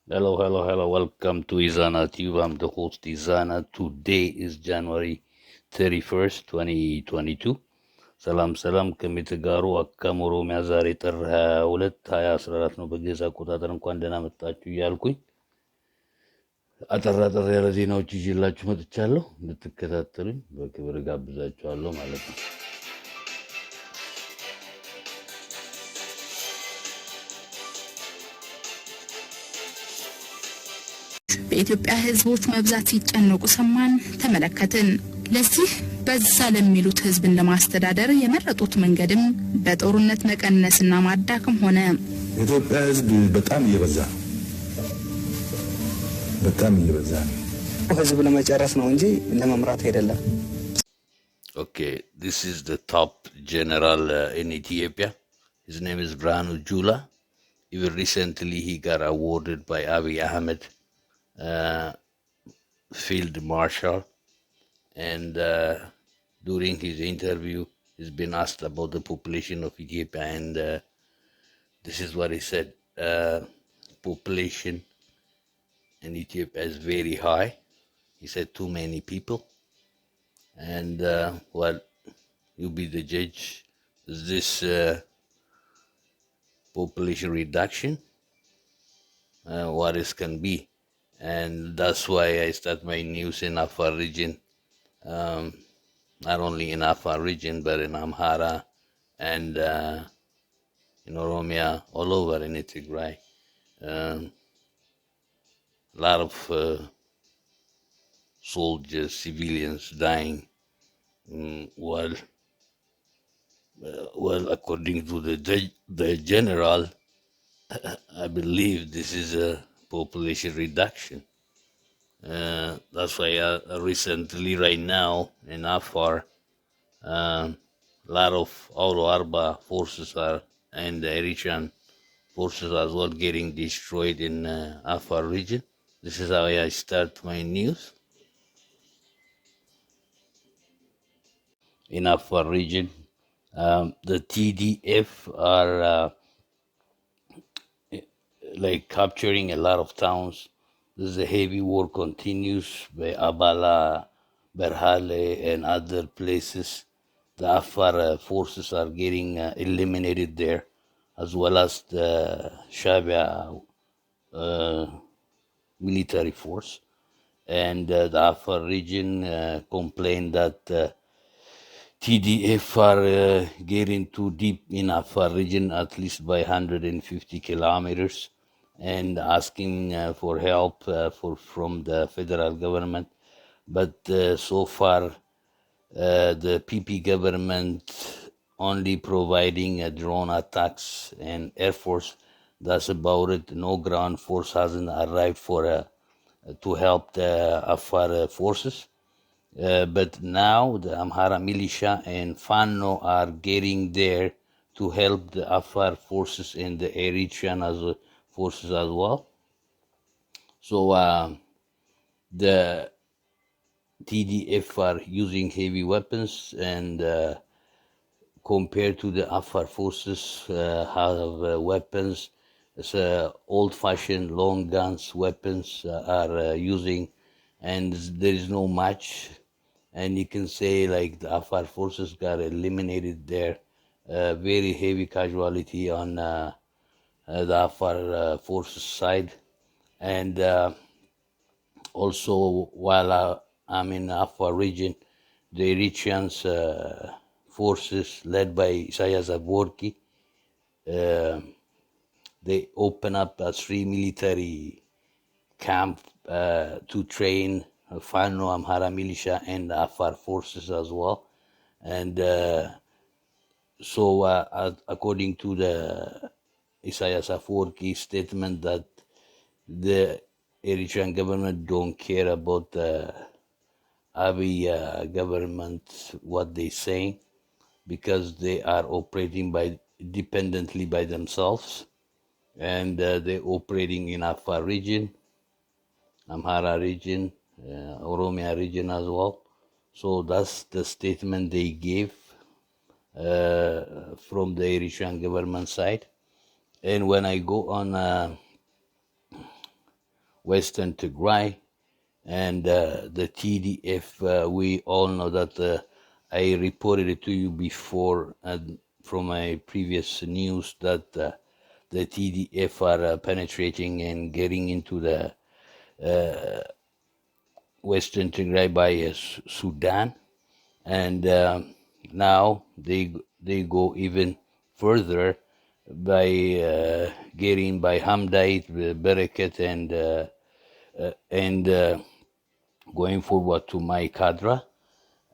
Hello, hello, hello. Welcome to Ezana Tube. I'm the host Ezana. Today is January 31st, 2022. ሰላም ሰላም ከሚትጋሩ አካም ኦሮሚያ ዛሬ ጥር 22 2014 ነው በጌዛ አቆጣጠር። እንኳን ደህና መጣችሁ እያልኩኝ አጠር ያለ ዜናዎች ይዤላችሁ መጥቻለሁ። እንድትከታተሉኝ በክብር ጋብዛችኋለሁ ማለት ነው። በኢትዮጵያ ሕዝቦች መብዛት ሲጨነቁ ሰማን ተመለከትን። ለዚህ በዛ ለሚሉት ሕዝብን ለማስተዳደር የመረጡት መንገድም በጦርነት መቀነስና ማዳከም ሆነ። የኢትዮጵያ ሕዝብ በጣም እየበዛ ነው። ሕዝብ ለመጨረስ ነው እንጂ ለመምራት አይደለም። Okay, this is the top general in Ethiopia. His name is Branu Jula. Even recently he got awarded by Abiy Ahmed, Field Marshal, and during his interview, he's been asked about the population of Ethiopia, and this is what he said: population in Ethiopia is very high. He said too many people, and well, you be the judge. Is this population reduction? What is can be? And that's why I start my news in Afar region, not only in Afar region, but in Amhara and in Oromia, all over in Tigray. A lot of soldiers, civilians dying. Well, according to the general, I believe this is a population reduction. That's why recently, right now, in Afar, a lot of Auto Arba forces are and the Eritrean forces as well getting destroyed in Afar region. This is how I start my news. In Afar region, the TDF are like capturing a lot of towns. This is a heavy war continues by Abala, Berhale, and other places. The Afar forces are getting eliminated there, as well as the Shabia military force. And the Afar region complained that TDF are getting too deep in Afar region, at least by 150 kilometers, and asking for help from the federal government. But so far, the PP government only providing drone attacks and air force. That's about it. No ground force hasn't arrived to help the Afar forces. But now the Amhara militia and Fano are getting there to help the Afar forces and the Eritrean forces as well. So the TDF are using heavy weapons, and compared to the Afar forces have weapons, old-fashioned long guns weapons are using, and there is no match. And you can say like the Afar forces got eliminated there. Very heavy casualty on the Afar forces side. And also, while I'm in Afar region, the Eritreans forces led by Isaias Afwerki, they open up a 3 military camp to train Fano, Amhara militia, and Afar forces as well. And so, according to the Isaias Afwerki statement, that the Eritrean government don't care about the Abiy government, what they saying, because they are operating dependently by themselves, and they're operating in Afar region, Amhara region, Oromia region as well. So that's the statement they gave from the Eritrean government side. And when I go on Western Tigray, and the TDF. We all know that I reported it to you before from my previous news that the TDF are penetrating and getting into the Western Tigray by Sudan, and now they go even further by getting by Hamdait, Bereket, and going forward to my Kadra,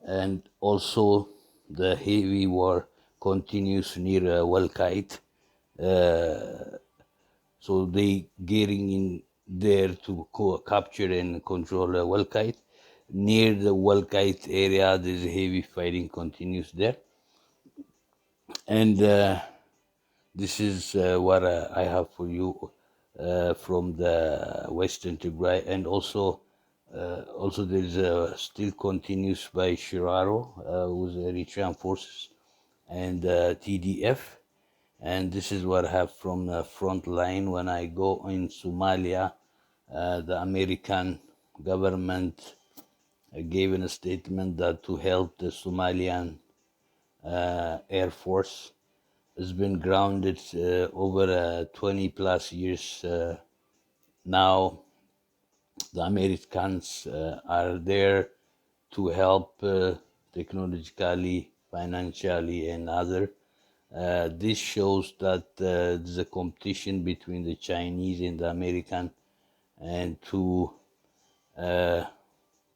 and also the heavy war continues near Walkait. So they getting in there to capture and control Walkait. Near the Walkait area, there's heavy fighting continues there, and this is what I have for you from the Western Tigray, and also there's still continues by Shiraro with Eritrean forces and TDF, and this is what I have from the front line. When I go in Somalia, the American government gave in a statement that to help the Somalian Air Force has been grounded over 20 plus years. Now the Americans are there to help technologically, financially, and other. This shows that there's a competition between the Chinese and the American, and to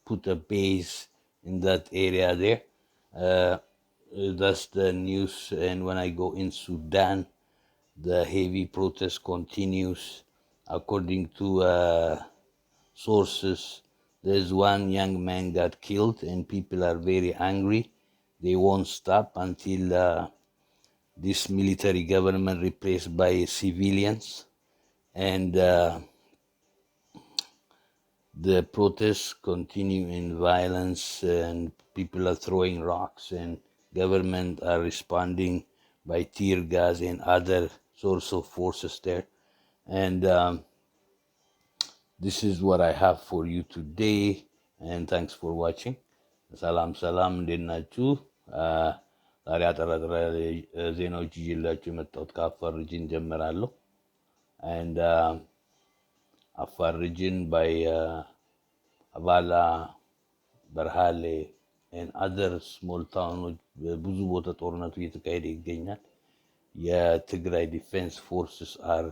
put a base in that area there. That's the news. And when I go in Sudan, the heavy protest continues. According to sources, there's one young man got killed, and people are very angry. They won't stop until this military government replaced by civilians, and the protests continue in violence, and people are throwing rocks, and government are responding by tear gas and other sorts of forces there. And this is what I have for you today, and thanks for watching. ሰላም ሰላም፣ እንዴት ናችሁ? ዛሬ አጠራጥረ ዜናዎች ይዤላችሁ የመጣሁት ከአፋር ሪጅን ጀምራለሁ። and አፋር ሪጅን by Avala, Barhale, and other small towns ብዙ ቦታ ጦርነቱ እየተካሄደ ይገኛል። የትግራይ ዲፌንስ ፎርስስ አር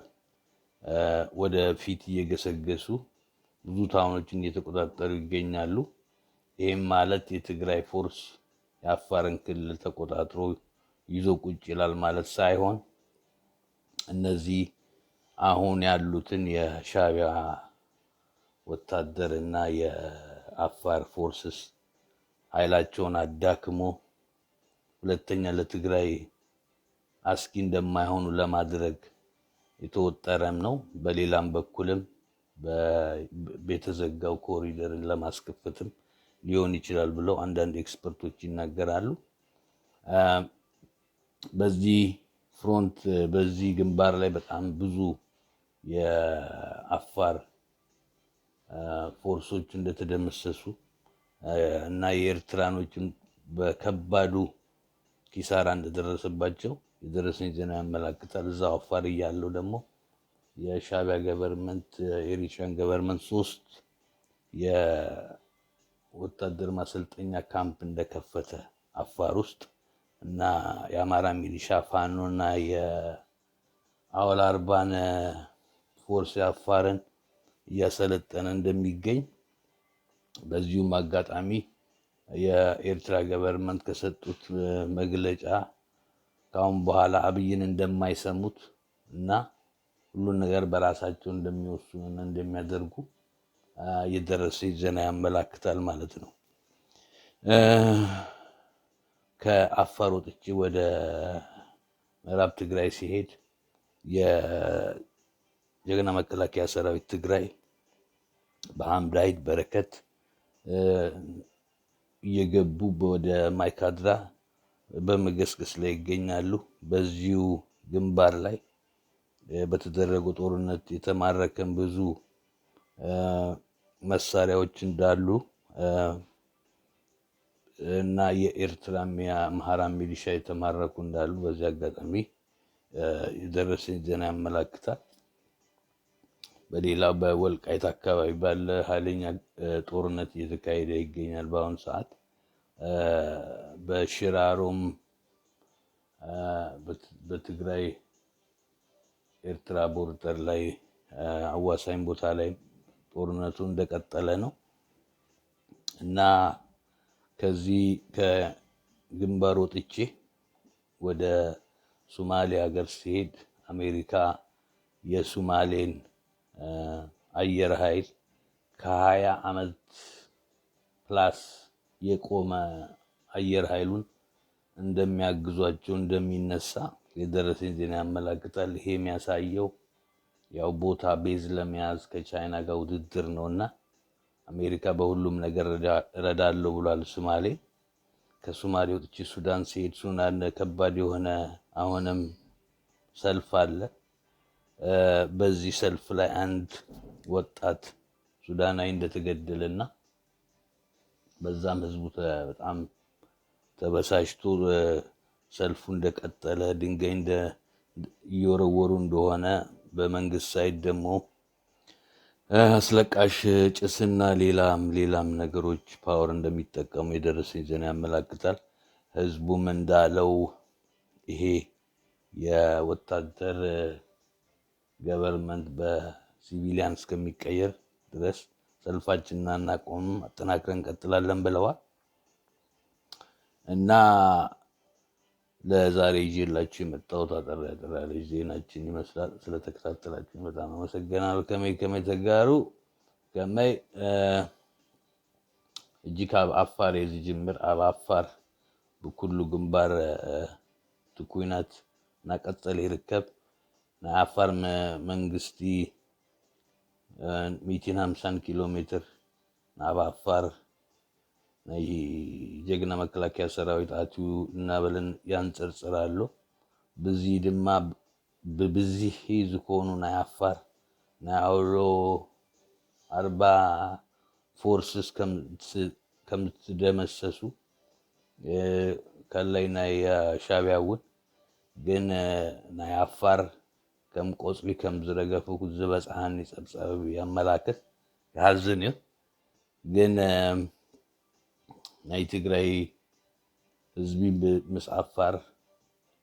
ወደ ፊት እየገሰገሱ ብዙ ታውኖችን እየተቆጣጠሩ ይገኛሉ። ይህም ማለት የትግራይ ፎርስ የአፋርን ክልል ተቆጣጥሮ ይዞ ቁጭ ይላል ማለት ሳይሆን እነዚህ አሁን ያሉትን የሻዕቢያ ወታደርና የአፋር ፎርስስ ኃይላቸውን አዳክሞ ሁለተኛ ለትግራይ አስጊ እንደማይሆኑ ለማድረግ የተወጠረም ነው። በሌላም በኩልም በተዘጋው ኮሪደርን ለማስከፈትም ሊሆን ይችላል ብለው አንዳንድ ኤክስፐርቶች ይናገራሉ። በዚህ ፍሮንት በዚህ ግንባር ላይ በጣም ብዙ የአፋር ፎርሶች እንደተደመሰሱ እና የኤርትራኖችም በከባዱ ኪሳራ እንደደረሰባቸው የደረሰኝ ዜና ያመለክታል። እዛው አፋር እያለው ደግሞ የሻዕቢያ ገቨርንመንት የኤሪትሪያን ገቨርንመንት 3 የወታደር ማሰልጠኛ ካምፕ እንደከፈተ አፋር ውስጥ እና የአማራ ሚሊሻ ፋኖና የአወል አርባን ፎርስ አፋርን እያሰለጠነ እንደሚገኝ በዚሁም አጋጣሚ የኤርትራ ገቨርንመንት ከሰጡት መግለጫ ካሁን በኋላ አብይን እንደማይሰሙት እና ሁሉን ነገር በራሳቸው እንደሚወስኑና እንደሚያደርጉ የደረሰ ዜና ያመለክታል ማለት ነው። ከአፋር ወጥቼ ወደ ምዕራብ ትግራይ ሲሄድ የጀግና መከላከያ ሰራዊት ትግራይ በሐምዳይት በረከት እየገቡ ወደ ማይካድራ በመገስገስ ላይ ይገኛሉ። በዚሁ ግንባር ላይ በተደረገው ጦርነት የተማረከም ብዙ መሳሪያዎች እንዳሉ እና የኤርትራ አምሃራ ሚሊሻ የተማረኩ እንዳሉ በዚህ አጋጣሚ የደረሰኝ ዜና ያመላክታል። በሌላ በወልቃይት አካባቢ ባለ ኃይለኛ ጦርነት እየተካሄደ ይገኛል በአሁኑ ሰዓት። በሽራሮም በትግራይ ኤርትራ ቦርደር ላይ አዋሳኝ ቦታ ላይ ጦርነቱ እንደቀጠለ ነው እና ከዚህ ከግንባር ወጥቼ ወደ ሶማሌ ሀገር ሲሄድ አሜሪካ የሶማሌን አየር ኃይል ከ20 ዓመት ፕላስ የቆመ አየር ኃይሉን እንደሚያግዟቸው እንደሚነሳ የደረሰኝ ዜና ያመላክታል። ይሄ የሚያሳየው ያው ቦታ ቤዝ ለመያዝ ከቻይና ጋር ውድድር ነውና አሜሪካ በሁሉም ነገር እረዳለሁ ብሏል። ሶማሌ ከሶማሌ ወጥቼ ሱዳን ሲሄድ ሱዳን ከባድ የሆነ አሁንም ሰልፍ አለ። በዚህ ሰልፍ ላይ አንድ ወጣት ሱዳናዊ እንደተገደለና በዛም ህዝቡ በጣም ተበሳጭቶ ሰልፉ እንደቀጠለ ድንጋይ እየወረወሩ እንደሆነ በመንግስት ሳይድ ደግሞ አስለቃሽ ጭስና ሌላም ነገሮች ፓወር እንደሚጠቀሙ የደረሰኝ ዜና ያመላክታል። ህዝቡም እንዳለው ይሄ የወታደር ገቨርንመንት በሲቪሊያን እስከሚቀየር ድረስ ሰልፋችንን አናቆምም፣ አጠናክረን እንቀጥላለን ብለዋል እና ለዛሬ ይዤላችሁ የመጣሁት አጠር ያለ ዜናችን ይመስላል። ስለተከታተላችሁ በጣም አመሰግናለሁ። ከመይ ተጋሩ ከመይ እጅግ ኣብ ዓፋር የዚ ጅምር ኣብ ዓፋር ብኩሉ ግንባር ትኩናት እናቀፀለ ይርከብ። ናይ ዓፋር መንግስቲ 150 ኪሎ ሜትር ናብ ዓፋር ናይ ጀግና መከላከያ ሰራዊት አትዩ እናበለን ያንጸርጽር ኣሎ። በዚ ድማ ብብዝሒ ዝኮኑ ናይ ዓፋር ናይ አውሎ 40 ፎርስስ ከም ትደመሰሱ ከላይ ናይ ሻዕቢያ እውን ግን ናይ ዓፋር ከም ቆፅሊ ከም ዝረገፉ ዝበፅሓኒ ፀብፃብ ያመላክት ያዝን እዩ። ግን ናይ ትግራይ ህዝቢ ምስ ዓፋር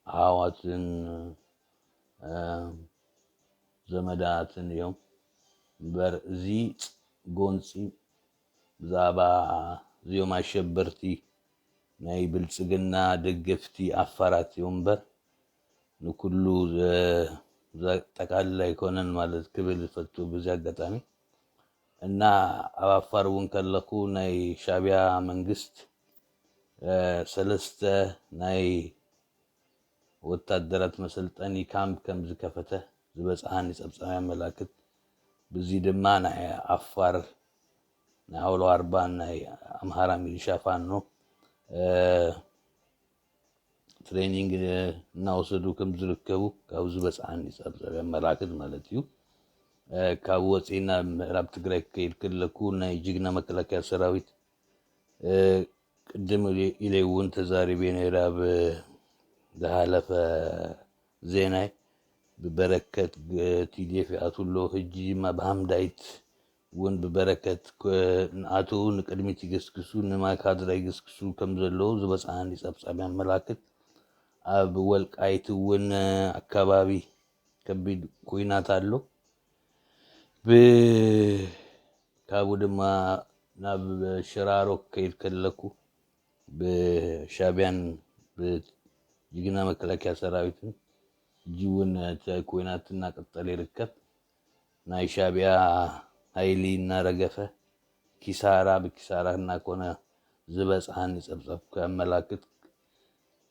ኣሕዋትን ዘመዳትን እዮም እምበር እዚ ጎንፂ ብዛዕባ እዚኦም ኣሸበርቲ ናይ ብልፅግና ደገፍቲ ዓፋራት እዮም እምበር ንኩሉ ጠቃልል ኣይኮነን ማለት ክብል ፈቱ በዚ አጋጣሚ እና ኣብ ዓፋር እውን ከለኩ ናይ ሻዕቢያ መንግስት ሰለስተ ናይ ወታደራት መሰልጠኒ ካምፕ ከም ዝከፈተ ዝበፅሓኒ ፀብፃብ ያመላክት። በዚ ድማ ናይ ዓፋር ናይ አውሎ 40 ናይ አምሃራ ሚሊሻ ፋኖ ትሬኒንግ እናወሰዱ ከም ዝርከቡ ካብ ዝበፅሓኒ ፀብፃብ ያመላክት ማለት እዩ። ካብ ወፂና ምዕራብ ትግራይ ከይድ ከለኩ ናይ ጅግና መከላከያ ሰራዊት ቅድም ኢለ እውን ተዛሪቤ ነይረ ኣብ ዝሃለፈ ዜናይ ብበረከት ቲዲኤፍ ኣትሎ ሕጂ ድማ ብሃምዳይት እውን ብበረከት ንኣተው ንቅድሚት ይገስግሱ ንማይካድራ ይገስግሱ ከም ዘለዉ ዝበፅሓኒ ፀብፃብ ያመላክት። ኣብ ወልቃይት እውን ኣከባቢ ከቢድ ኩናት ኣሎ። ካብኡ ድማ ናብ ሽራሮ ከይድ ከለኩ ብሻዕቢያን ብጅግና መከላከያ ሰራዊትን ሕጂ እውን ኩናት እናቀጠለ ይርከብ። ናይ ሻዕቢያ ሃይሊ እናረገፈ ኪሳራ ብኪሳራ እናኮነ ዝበፅሓኒ ፀብፃብ ያመላክት።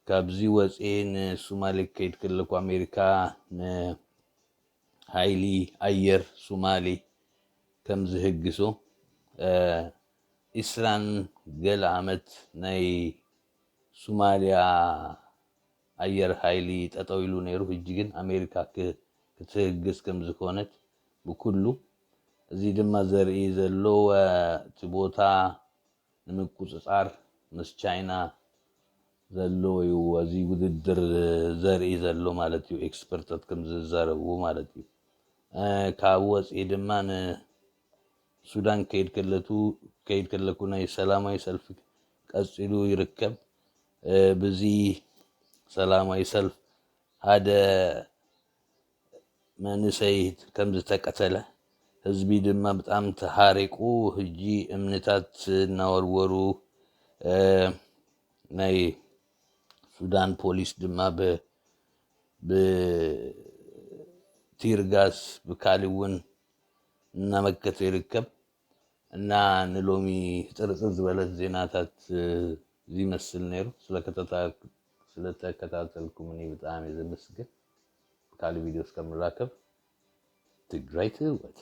ካብዚ ወፅኤ ንሶማሌ ከይድ ከለኩ ኣሜሪካ ንሃይሊ ኣየር ሶማሌ ከም ዝህግሶ 20 ገለ ዓመት ናይ ሶማልያ ኣየር ሃይሊ ጠጠው ኢሉ ነይሩ። ሕጂ ግን ኣሜሪካ ክትህግዝ ከም ዝኮነት ብኩሉ እዚህ ድማ ዘርኢ ዘሎ እቲ ቦታ ንምቁፅፃር ምስ ቻይና ዘሎ እዩ እዚ ውድድር ዘርኢ ዘሎ ማለት እዩ ኤክስፐርታት ከም ዝዛረብዎ ማለት እዩ ካብ ወፂኢ ድማ ሱዳን ከይድ ከለኩ ናይ ሰላማዊ ሰልፊ ቀፂሉ ይርከብ በዚ ሰላማዊ ሰልፍ ሓደ መንእሰይ ከም ዝተቀተለ ህዝቢ ድማ በጣም ተሃሪቁ ህጂ እምነታት እናወርወሩ ናይ ሱዳን ፖሊስ ድማ በቲርጋስ በካሊውን እናመከተ ይርከብ እና ንሎሚ ጥርጥር ዝበለት ዜናታት ዝመስል ነይሩ ስለተከታተልኩም እኔ በጣም የዘመስግን ካሊ ቪዲዮስ ከምንላከብ ትግራይ ትወት